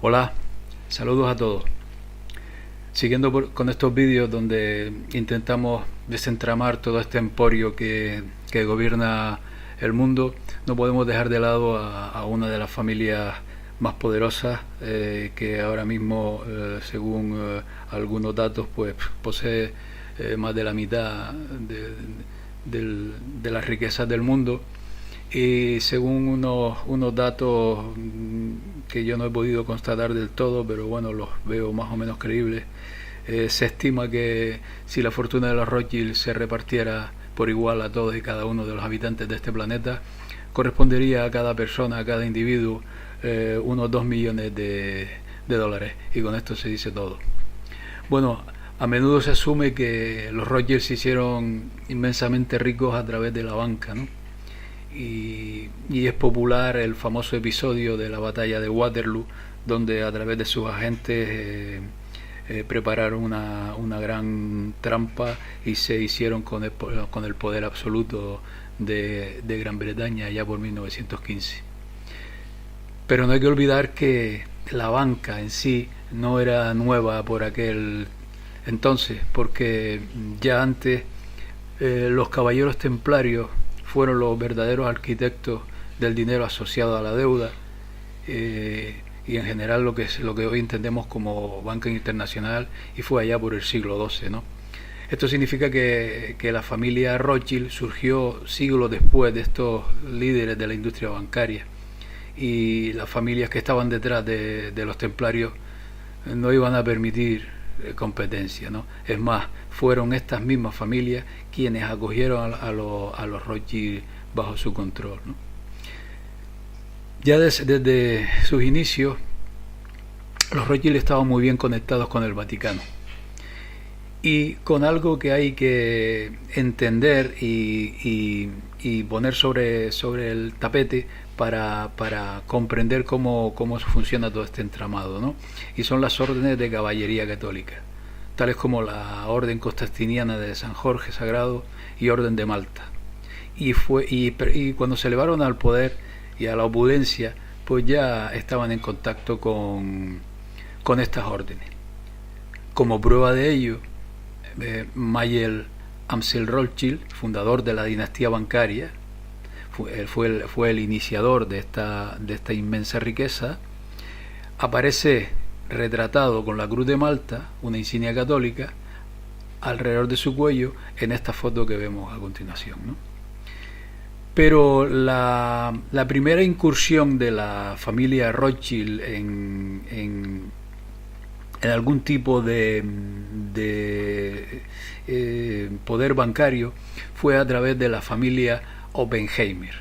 Hola, saludos a todos. Siguiendo con estos vídeos donde intentamos desentramar todo este emporio que gobierna el mundo, no podemos dejar de lado a una de las familias más poderosas que ahora mismo, según algunos datos, pues posee más de la mitad de las riquezas del mundo. Y según unos datos que yo no he podido constatar del todo, pero bueno, los veo más o menos creíbles, se estima que si la fortuna de los Rothschild se repartiera por igual a todos y cada uno de los habitantes de este planeta, correspondería a cada persona, a cada individuo, unos 2 millones de dólares. Y con esto se dice todo. Bueno, a menudo se asume que los Rothschild se hicieron inmensamente ricos a través de la banca, ¿no? Y es popular el famoso episodio de la batalla de Waterloo, donde a través de sus agentes prepararon una gran trampa y se hicieron con el poder absoluto de Gran Bretaña ya por 1915. Pero no hay que olvidar que la banca en sí no era nueva por aquel entonces, porque ya antes los caballeros templarios fueron los verdaderos arquitectos del dinero asociado a la deuda, y en general lo que hoy entendemos como banca internacional, y fue allá por el siglo XII, ¿no? Esto significa que la familia Rothschild surgió siglos después de estos líderes de la industria bancaria, y las familias que estaban detrás de los templarios no iban a permitir competencia, ¿no? Es más, fueron estas mismas familias quienes acogieron a los Rothschild bajo su control, ¿no? Ya desde sus inicios, los Rothschild estaban muy bien conectados con el Vaticano, y con algo que hay que entender y poner sobre el tapete para comprender cómo funciona todo este entramado, ¿no? Y son las órdenes de caballería católica, tales como la Orden Constantiniana de San Jorge Sagrado y Orden de Malta. Y cuando se elevaron al poder y a la opulencia, pues ya estaban en contacto con estas órdenes. Como prueba de ello, Mayel Amschel Rothschild, fundador de la dinastía bancaria, fue el iniciador de esta inmensa riqueza, aparece retratado con la Cruz de Malta, una insignia católica, alrededor de su cuello en esta foto que vemos a continuación, ¿no? Pero la primera incursión de la familia Rothschild en algún tipo de poder bancario fue a través de la familia Oppenheimer.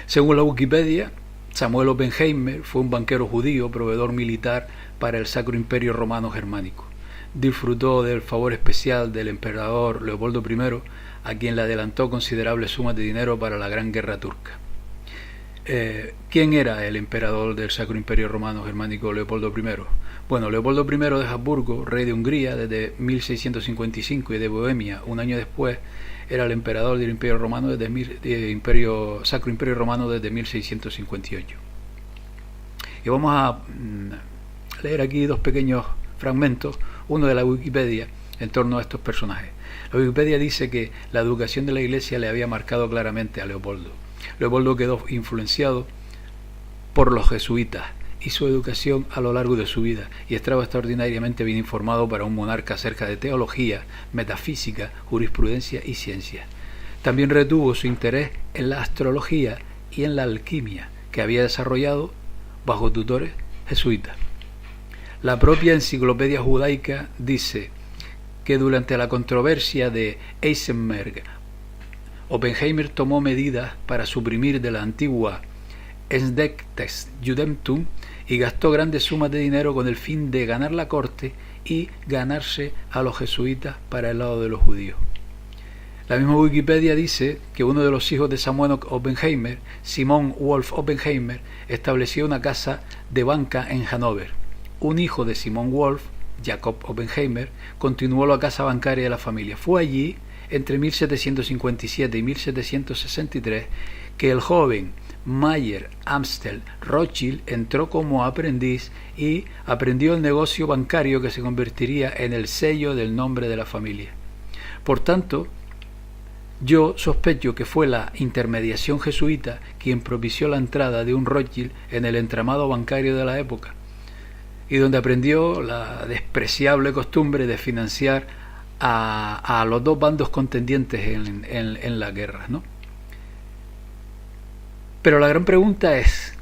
Según la Wikipedia, Samuel Oppenheimer fue un banquero judío, proveedor militar para el Sacro Imperio Romano Germánico. Disfrutó del favor especial del emperador Leopoldo I, a quien le adelantó considerables sumas de dinero para la Gran Guerra Turca. ¿Quién era el emperador del Sacro Imperio Romano Germánico, Leopoldo I? Bueno, Leopoldo I de Habsburgo, rey de Hungría desde 1655 y de Bohemia un año después, era el emperador del Imperio Romano Sacro Imperio Romano desde 1658. Y vamos a leer aquí dos pequeños fragmentos, uno de la Wikipedia en torno a estos personajes. La Wikipedia dice que la educación de la Iglesia le había marcado claramente a Leopoldo. Leopoldo quedó influenciado por los jesuitas y su educación a lo largo de su vida, y estaba extraordinariamente bien informado para un monarca acerca de teología, metafísica, jurisprudencia y ciencia. También retuvo su interés en la astrología y en la alquimia, que había desarrollado bajo tutores jesuitas. La propia enciclopedia judaica dice que durante la controversia de Eisenberg, Oppenheimer tomó medidas para suprimir de la antigua Entdecktes Judentum y gastó grandes sumas de dinero con el fin de ganar la corte y ganarse a los jesuitas para el lado de los judíos. La misma Wikipedia dice que uno de los hijos de Samuel Oppenheimer, Simon Wolf Oppenheimer, estableció una casa de banca en Hannover. Un hijo de Simon Wolf, Jacob Oppenheimer, continuó la casa bancaria de la familia. Fue allí, entre 1757 y 1763, que el joven Mayer Amstel Rothschild entró como aprendiz y aprendió el negocio bancario que se convertiría en el sello del nombre de la familia. Por tanto, yo sospecho que fue la intermediación jesuita quien propició la entrada de un Rothschild en el entramado bancario de la época, y donde aprendió la despreciable costumbre de financiar a los dos bandos contendientes en la guerra, ¿no? Pero la gran pregunta es,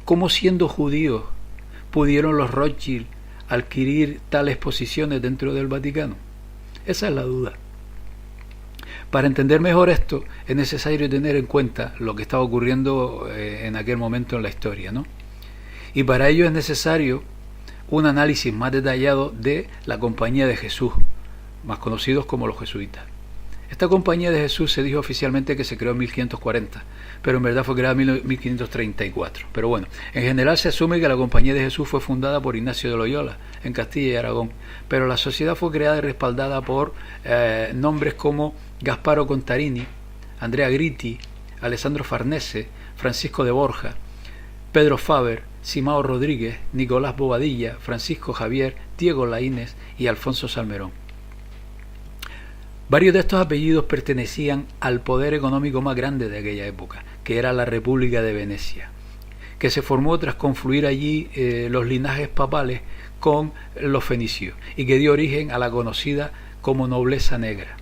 ¿cómo siendo judíos pudieron los Rothschild adquirir tales posiciones dentro del Vaticano? Esa es la duda. Para entender mejor esto, es necesario tener en cuenta lo que estaba ocurriendo en aquel momento en la historia, ¿no? Y para ello es necesario un análisis más detallado de la Compañía de Jesús, más conocidos como los jesuitas. Esta Compañía de Jesús se dijo oficialmente que se creó en 1540, pero en verdad fue creada en 1534. Pero bueno, en general se asume que la Compañía de Jesús fue fundada por Ignacio de Loyola, en Castilla y Aragón, pero la sociedad fue creada y respaldada por nombres como Gasparo Contarini, Andrea Gritti, Alessandro Farnese, Francisco de Borja, Pedro Faber, Simao Rodríguez, Nicolás Bobadilla, Francisco Javier, Diego Laínez y Alfonso Salmerón. Varios de estos apellidos pertenecían al poder económico más grande de aquella época, que era la República de Venecia, que se formó tras confluir allí los linajes papales con los fenicios y que dio origen a la conocida como nobleza negra.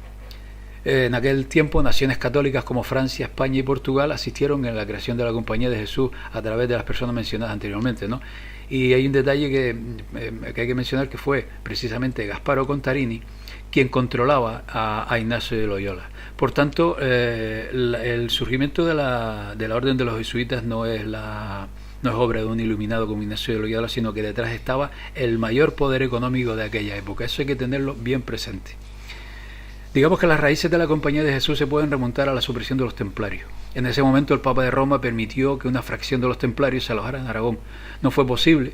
En aquel tiempo, naciones católicas como Francia, España y Portugal asistieron en la creación de la Compañía de Jesús a través de las personas mencionadas anteriormente, ¿no? Y hay un detalle que hay que mencionar, que fue precisamente Gasparo Contarini quien controlaba a Ignacio de Loyola. Por tanto, el surgimiento de la Orden de los Jesuitas no es obra de un iluminado como Ignacio de Loyola, sino que detrás estaba el mayor poder económico de aquella época. Eso hay que tenerlo bien presente. Digamos que las raíces de la Compañía de Jesús se pueden remontar a la supresión de los templarios. En ese momento el Papa de Roma permitió que una fracción de los templarios se alojara en Aragón. No fue posible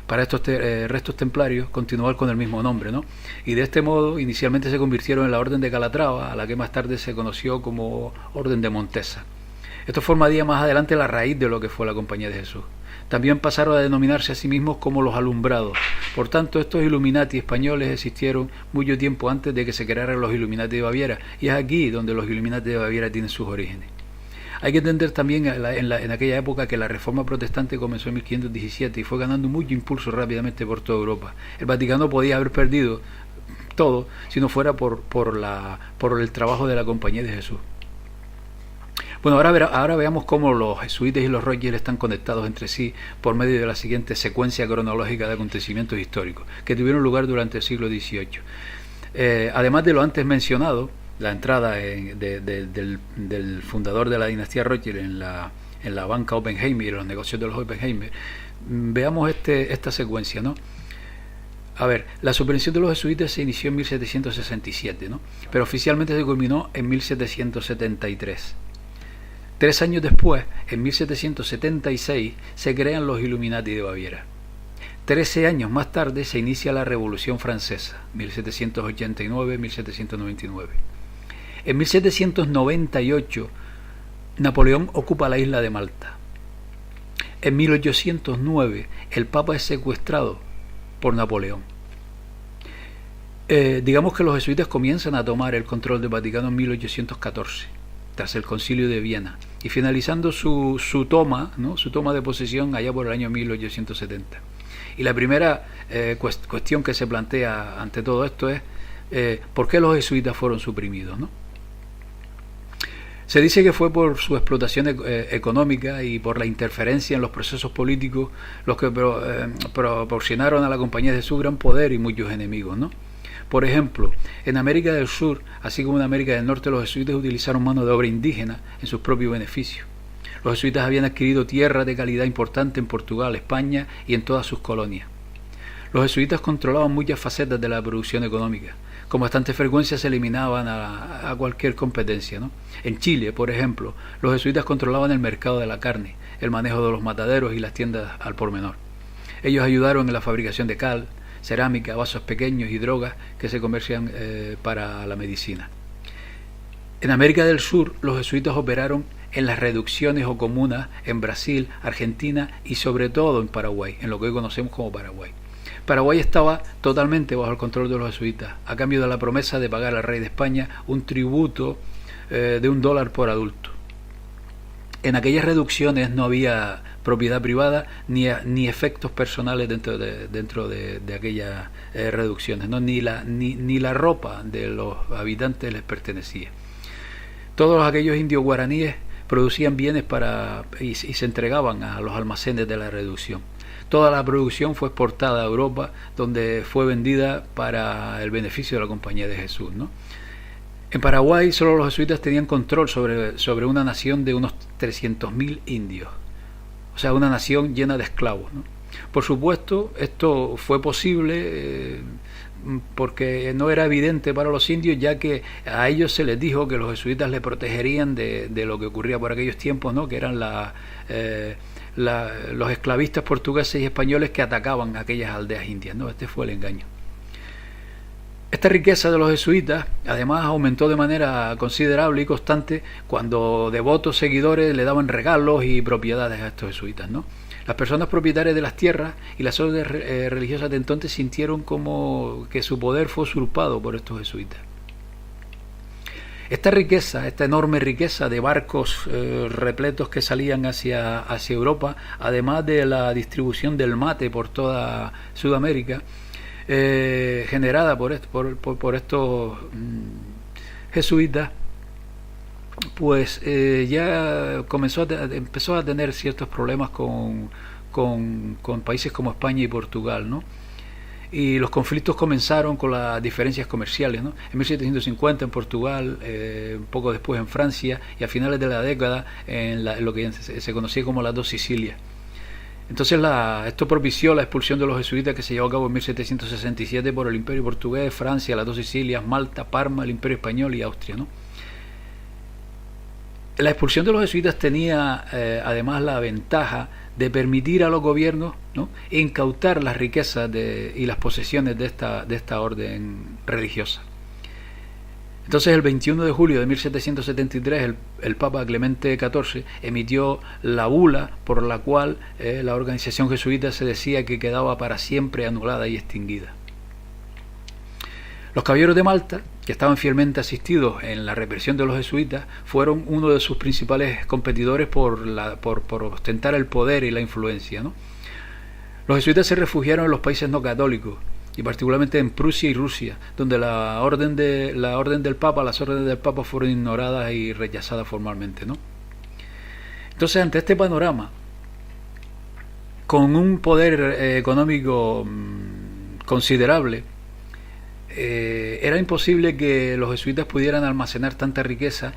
para estos restos templarios continuar con el mismo nombre, ¿no? Y de este modo inicialmente se convirtieron en la Orden de Calatrava, a la que más tarde se conoció como Orden de Montesa. Esto formaría más adelante la raíz de lo que fue la Compañía de Jesús. También pasaron a denominarse a sí mismos como los Alumbrados. Por tanto, estos Illuminati españoles existieron mucho tiempo antes de que se crearan los Illuminati de Baviera, y es aquí donde los Illuminati de Baviera tienen sus orígenes. Hay que entender también en aquella época que la Reforma Protestante comenzó en 1517 y fue ganando mucho impulso rápidamente por toda Europa. El Vaticano podía haber perdido todo si no fuera por el trabajo de la Compañía de Jesús. Bueno, ahora veamos cómo los jesuitas y los Rothschild están conectados entre sí por medio de la siguiente secuencia cronológica de acontecimientos históricos que tuvieron lugar durante el siglo XVIII. Además de lo antes mencionado, la entrada del fundador de la dinastía Rothschild en la banca Oppenheimer y los negocios de los Oppenheimer, veamos esta secuencia, ¿no? A ver, la subvención de los jesuitas se inició en 1767, ¿no? Pero oficialmente se culminó en 1773. 3 años después, en 1776, se crean los Illuminati de Baviera. 13 años más tarde se inicia la Revolución Francesa, 1789-1799. En 1798, Napoleón ocupa la isla de Malta. En 1809, el Papa es secuestrado por Napoleón. Digamos que los jesuitas comienzan a tomar el control del Vaticano en 1814, tras el Concilio de Viena, y finalizando su toma, ¿no?, su toma de posesión allá por el año 1870. Y la primera cuestión que se plantea ante todo esto es ¿por qué los jesuitas fueron suprimidos, ¿no? Se dice que fue por su explotación económica y por la interferencia en los procesos políticos los que proporcionaron a la Compañía de Jesús gran poder y muchos enemigos, ¿no? Por ejemplo, en América del Sur, así como en América del Norte, los jesuitas utilizaron mano de obra indígena en sus propios beneficios. Los jesuitas habían adquirido tierras de calidad importante en Portugal, España y en todas sus colonias. Los jesuitas controlaban muchas facetas de la producción económica. Con bastante frecuencia se eliminaban a cualquier competencia, ¿no? En Chile, por ejemplo, los jesuitas controlaban el mercado de la carne, el manejo de los mataderos y las tiendas al por menor. Ellos ayudaron en la fabricación de cal, cerámica, vasos pequeños y drogas que se comercian para la medicina. En América del Sur, los jesuitas operaron en las reducciones o comunas en Brasil, Argentina y sobre todo en Paraguay, en lo que hoy conocemos como Paraguay. Paraguay estaba totalmente bajo el control de los jesuitas, a cambio de la promesa de pagar al rey de España un tributo de $1 por adulto. En aquellas reducciones no había propiedad privada ni efectos personales dentro de aquellas reducciones, ¿no? Ni la ropa de los habitantes les pertenecía. Todos aquellos indios guaraníes producían bienes y se entregaban a los almacenes de la reducción. Toda la producción fue exportada a Europa, donde fue vendida para el beneficio de la Compañía de Jesús, ¿no? En Paraguay solo los jesuitas tenían control sobre una nación de unos 300.000 indios, o sea, una nación llena de esclavos, ¿no? Por supuesto, esto fue posible porque no era evidente para los indios, ya que a ellos se les dijo que los jesuitas les protegerían de lo que ocurría por aquellos tiempos, ¿no? Que eran los esclavistas portugueses y españoles que atacaban aquellas aldeas indias, ¿no? Este fue el engaño. Esta riqueza de los jesuitas además aumentó de manera considerable y constante cuando devotos seguidores le daban regalos y propiedades a estos jesuitas, ¿no? Las personas propietarias de las tierras y las órdenes religiosas de entonces sintieron como que su poder fue usurpado por estos jesuitas. Esta riqueza, esta enorme riqueza de barcos repletos que salían hacia Europa, además de la distribución del mate por toda Sudamérica, generada por estos jesuitas, pues ya empezó a tener ciertos problemas con países como España y Portugal, ¿no? Y los conflictos comenzaron con las diferencias comerciales, ¿no? En 1750 en Portugal, un poco después en Francia y a finales de la década en lo que se conocía como las dos Sicilias. Entonces esto propició la expulsión de los jesuitas que se llevó a cabo en 1767 por el Imperio Portugués, Francia, las dos Sicilias, Malta, Parma, el Imperio Español y Austria, ¿no? La expulsión de los jesuitas tenía además la ventaja de permitir a los gobiernos, ¿no?, incautar las riquezas y las posesiones de esta orden religiosa. Entonces el 21 de julio de 1773 el Papa Clemente XIV emitió la bula por la cual la organización jesuita se decía que quedaba para siempre anulada y extinguida. Los caballeros de Malta, que estaban fielmente asistidos en la represión de los jesuitas, fueron uno de sus principales competidores por ostentar el poder y la influencia, ¿no? Los jesuitas se refugiaron en los países no católicos, y particularmente en Prusia y Rusia, donde las órdenes del Papa fueron ignoradas y rechazadas formalmente, ¿no? Entonces, ante este panorama, con un poder económico considerable, era imposible que los jesuitas pudieran almacenar tanta riqueza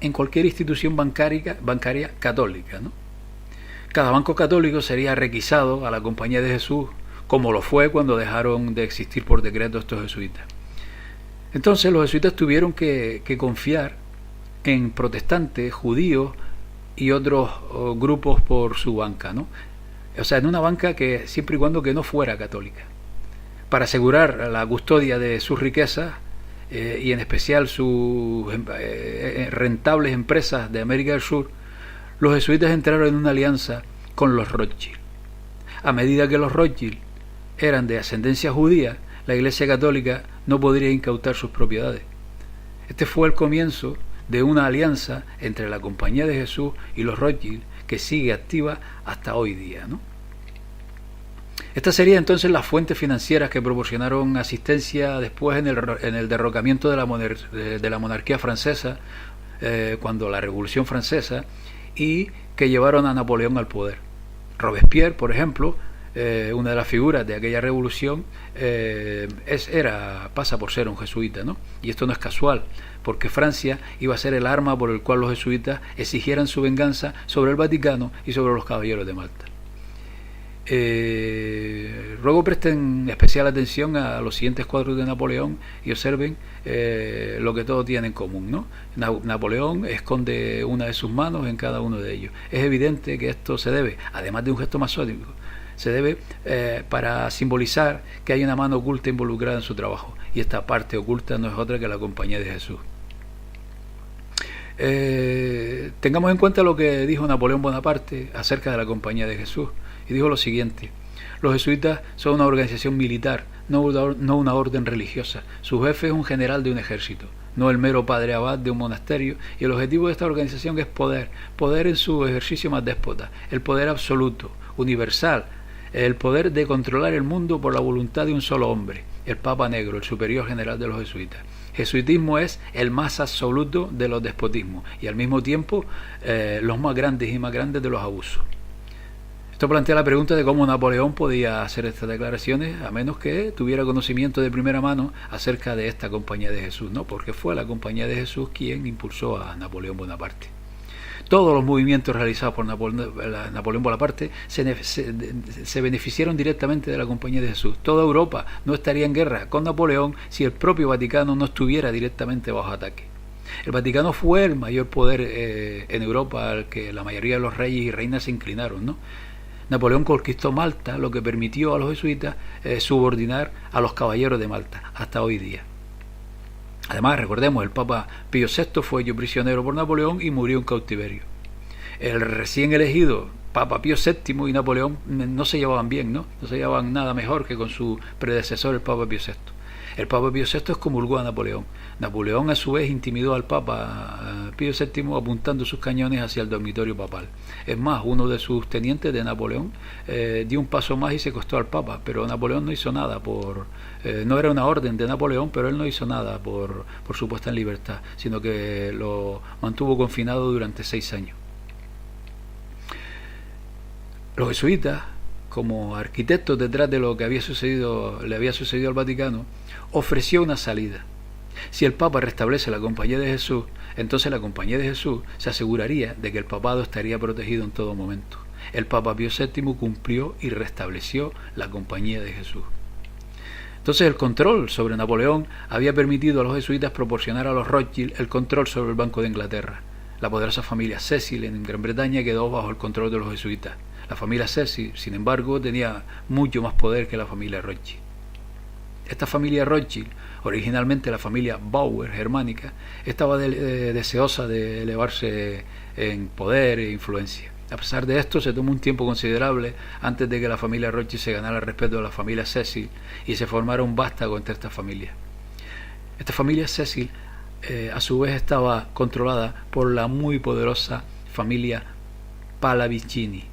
en cualquier institución bancaria católica, ¿no? Cada banco católico sería requisado a la Compañía de Jesús, como lo fue cuando dejaron de existir por decreto estos jesuitas. Entonces los jesuitas tuvieron que confiar en protestantes, judíos y otros grupos por su banca, ¿no? O sea, en una banca que siempre y cuando que no fuera católica, para asegurar la custodia de sus riquezas y en especial sus rentables empresas de América del Sur. Los jesuitas entraron en una alianza con los Rothschild. A medida que los Rothschild eran de ascendencia judía, la Iglesia Católica no podría incautar sus propiedades. Este fue el comienzo de una alianza entre la Compañía de Jesús y los Rothschild que sigue activa hasta hoy día, ¿no? Estas serían entonces las fuentes financieras que proporcionaron asistencia después en el derrocamiento de la monarquía francesa, cuando la Revolución Francesa, y que llevaron a Napoleón al poder. Robespierre, por ejemplo, una de las figuras de aquella revolución, pasa por ser un jesuita, ¿no? Y esto no es casual, porque Francia iba a ser el arma por el cual los jesuitas exigieran su venganza sobre el Vaticano y sobre los caballeros de Malta. Ruego presten especial atención a los siguientes cuadros de Napoleón y observen lo que todo tiene en común, ¿no? Napoleón esconde una de sus manos en cada uno de ellos. Es evidente que esto se debe, además de un gesto masónico, se debe para simbolizar que hay una mano oculta involucrada en su trabajo, y esta parte oculta no es otra que la Compañía de Jesús. Tengamos en cuenta lo que dijo Napoleón Bonaparte acerca de la Compañía de Jesús, y dijo lo siguiente: los jesuitas son una organización militar, no una orden religiosa. Su jefe es un general de un ejército, no el mero padre abad de un monasterio, y el objetivo de esta organización es poder en su ejercicio más déspota, el poder absoluto, universal, el poder de controlar el mundo por la voluntad de un solo hombre, el Papa Negro, el superior general de los jesuitas. Jesuitismo es el más absoluto de los despotismos y al mismo tiempo los más grandes y más grandes de los abusos. Esto plantea la pregunta de cómo Napoleón podía hacer estas declaraciones a menos que tuviera conocimiento de primera mano acerca de esta Compañía de Jesús, ¿no? Porque fue la Compañía de Jesús quien impulsó a Napoleón Bonaparte. Todos los movimientos realizados por Napoleón Bonaparte se beneficiaron directamente de la Compañía de Jesús. Toda Europa no estaría en guerra con Napoleón si el propio Vaticano no estuviera directamente bajo ataque. El Vaticano fue el mayor poder en Europa al que la mayoría de los reyes y reinas se inclinaron, ¿no? Napoleón conquistó Malta, lo que permitió a los jesuitas subordinar a los caballeros de Malta hasta hoy día. Además, recordemos, el Papa Pío VI fue hecho prisionero por Napoleón y murió en cautiverio. El recién elegido Papa Pío VII y Napoleón no se llevaban bien, ¿no? No se llevaban nada mejor que con su predecesor, el Papa Pío VI. El Papa Pío VI excomulgó a Napoleón. Napoleón, a su vez, intimidó al Papa Pío VII apuntando sus cañones hacia el dormitorio papal. Es más, uno de sus tenientes de Napoleón dio un paso más y se acostó al Papa, pero Napoleón no hizo nada no era una orden de Napoleón, pero él no hizo nada por su puesta en libertad, sino que lo mantuvo confinado durante 6 años. Los jesuitas, como arquitectos detrás de lo que le había sucedido al Vaticano, ofreció una salida. Si el Papa restablece la Compañía de Jesús, entonces la Compañía de Jesús se aseguraría de que el papado estaría protegido en todo momento. El Papa Pío VII cumplió y restableció la Compañía de Jesús. Entonces el control sobre Napoleón había permitido a los jesuitas proporcionar a los Rothschild el control sobre el Banco de Inglaterra. La poderosa familia Cecil en Gran Bretaña quedó bajo el control de los jesuitas. La familia Cecil, sin embargo, tenía mucho más poder que la familia Rothschild. Esta familia Rothschild, originalmente la familia Bauer germánica, estaba deseosa de elevarse en poder e influencia. A pesar de esto, se tomó un tiempo considerable antes de que la familia Rothschild se ganara el respeto de la familia Cecil y se formara un vástago entre estas familias. Esta familia Cecil, a su vez, estaba controlada por la muy poderosa familia Pallavicini.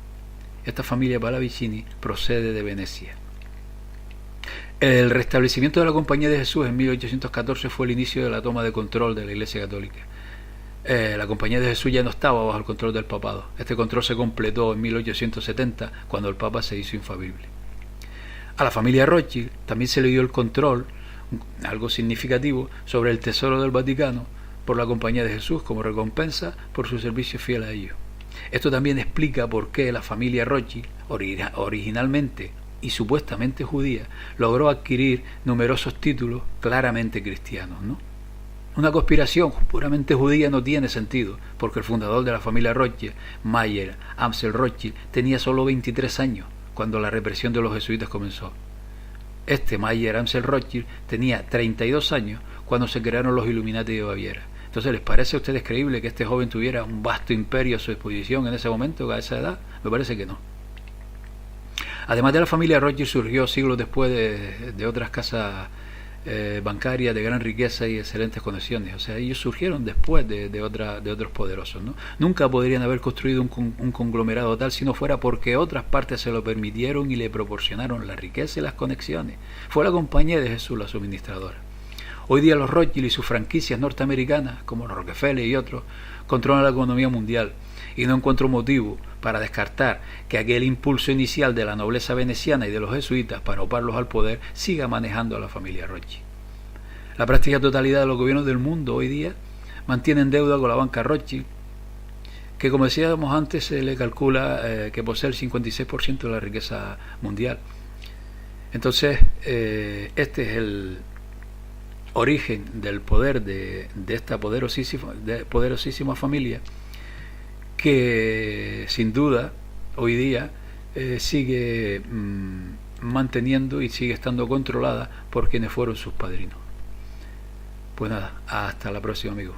Esta familia Pallavicini procede de Venecia. El restablecimiento de la Compañía de Jesús en 1814 fue el inicio de la toma de control de la Iglesia Católica. La Compañía de Jesús ya no estaba bajo el control del papado. Este control se completó en 1870, cuando el Papa se hizo infalible. A la familia Rothschild también se le dio el control, algo significativo, sobre el tesoro del Vaticano por la Compañía de Jesús como recompensa por su servicio fiel a ellos. Esto también explica por qué la familia Rothschild, originalmente y supuestamente judía, logró adquirir numerosos títulos claramente cristianos, ¿no? Una conspiración puramente judía no tiene sentido, porque el fundador de la familia Rothschild, Mayer Amschel Rothschild, tenía solo 23 años cuando la represión de los jesuitas comenzó. Mayer Amschel Rothschild tenía 32 años cuando se crearon los Illuminati de Baviera. Entonces, ¿les parece a ustedes creíble que este joven tuviera un vasto imperio a su disposición en ese momento, a esa edad? Me parece que no. Además de la familia Rothschild, surgió siglos después de otras casas bancarias de gran riqueza y excelentes conexiones. O sea, ellos surgieron después de otros poderosos, ¿no? Nunca podrían haber construido un conglomerado tal si no fuera porque otras partes se lo permitieron y le proporcionaron la riqueza y las conexiones. Fue la Compañía de Jesús la suministradora. Hoy día los Rothschild y sus franquicias norteamericanas, como los Rockefeller y otros, controlan la economía mundial, y no encuentro motivo para descartar que aquel impulso inicial de la nobleza veneciana y de los jesuitas para oparlos al poder siga manejando a la familia Rothschild. La práctica totalidad de los gobiernos del mundo hoy día mantienen deuda con la banca Rothschild, que, como decíamos antes, se le calcula que posee el 56% de la riqueza mundial. Entonces, este es el origen del poder de esta poderosísima familia, que sin duda hoy día sigue manteniendo y sigue estando controlada por quienes fueron sus padrinos. Pues nada, hasta la próxima, amigos.